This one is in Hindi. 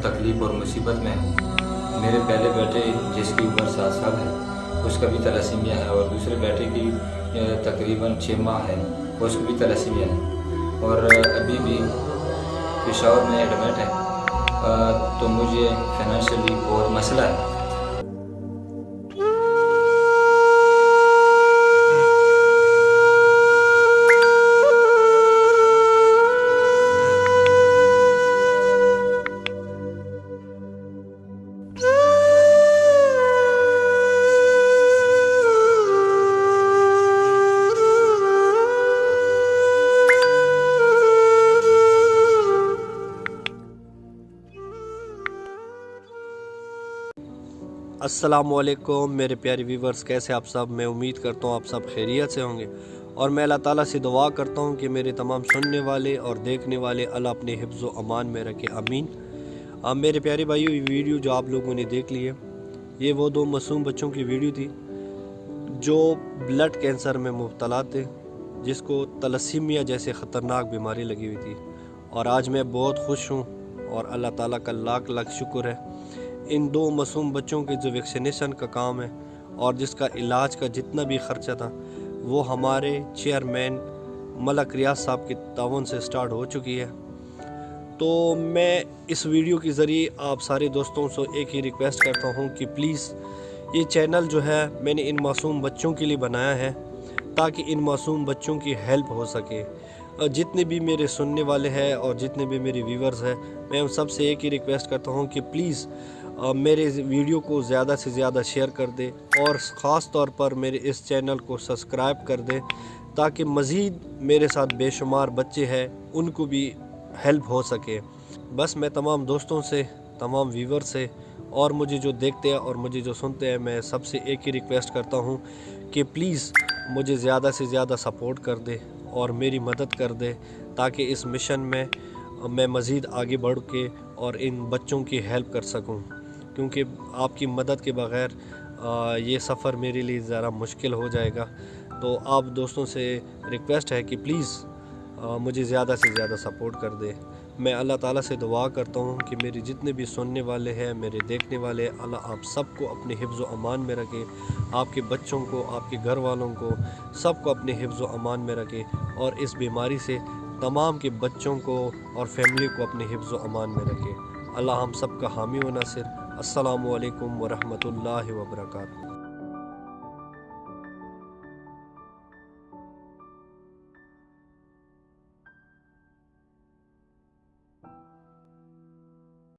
तकलीफ़ और मुसीबत में हूँ। मेरे पहले बेटे जिसकी उम्र 7 साल है उसका भी तलसीमिया है, और दूसरे बेटे की तकरीबन 6 माह है, उसको भी तलसीमिया है, और अभी भी पेशावर में एडमिट है। तो मुझे फाइनेंशियली बहुत मसला है। अस्सलामुअलैकुम मेरे प्यारे व्यूवर्स, कैसे आप सब। मैं उम्मीद करता हूँ आप सब खैरियत से होंगे, और मैं अल्लाह ताला से दुआ करता हूँ कि मेरे तमाम सुनने वाले और देखने वाले अल्लाह अपने हिफ्ज़ व अमान में रखे, आमीन। अब मेरे प्यारे भाइयों, ये वीडियो जो आप लोगों ने देख ली है, ये वो 2 मासूम बच्चों की वीडियो थी जो ब्लड कैंसर में मुब्तला थे, जिसको तलसीमिया जैसे ख़तरनाक बीमारी लगी हुई थी। और आज मैं बहुत खुश हूँ और अल्लाह ताला का लाख लाख शुक्र है, इन 2 मासूम बच्चों के जो वैक्सीनेशन का काम है और जिसका इलाज का जितना भी ख़र्चा था वो हमारे चेयरमैन मलिक रियाज साहब के ताउन से स्टार्ट हो चुकी है। तो मैं इस वीडियो के ज़रिए आप सारे दोस्तों से एक ही रिक्वेस्ट करता हूँ कि प्लीज़ ये चैनल जो है मैंने इन मासूम बच्चों के लिए बनाया है ताकि इन मासूम बच्चों की हेल्प हो सके। जितने भी मेरे सुनने वाले हैं और जितने भी मेरे व्यूवर्स हैं, मैं उन सब से एक ही रिक्वेस्ट करता हूँ कि प्लीज़ मेरे वीडियो को ज़्यादा से ज़्यादा शेयर कर दें, और ख़ास तौर पर मेरे इस चैनल को सब्सक्राइब कर दें ताकि मज़ीद मेरे साथ बेशुमार बच्चे हैं उनको भी हेल्प हो सके। बस मैं तमाम दोस्तों से, तमाम व्यूवर से, और मुझे जो देखते हैं और मुझे जो सुनते हैं, मैं सबसे एक ही रिक्वेस्ट करता हूँ कि प्लीज़ मुझे ज़्यादा से ज़्यादा सपोर्ट कर दे और मेरी मदद कर दे ताकि इस मिशन में मैं मज़ीद आगे बढ़ के और इन बच्चों की हेल्प कर सकूं, क्योंकि आपकी मदद के बग़ैर ये सफ़र मेरे लिए ज़रा मुश्किल हो जाएगा। तो आप दोस्तों से रिक्वेस्ट है कि प्लीज़ मुझे ज़्यादा से ज़्यादा सपोर्ट कर दे। मैं अल्लाह ताला से दुआ करता हूँ कि मेरे जितने भी सुनने वाले हैं, मेरे देखने वाले हैं, अल्लाह आप सबको अपने हिफ्ज़ व अमान में रखे, आपके बच्चों को, आपके घर वालों को, सबको अपने हिफ्ज़ व अमान में रखे, और इस बीमारी से तमाम के बच्चों को और फैमिली को अपने हिफ्ज़ व अमान में रखे। अल्लाह हम सब का हामी व नासिर। अस्सलामु अलैकुम व रहमतुल्लाहि व बरकातहू।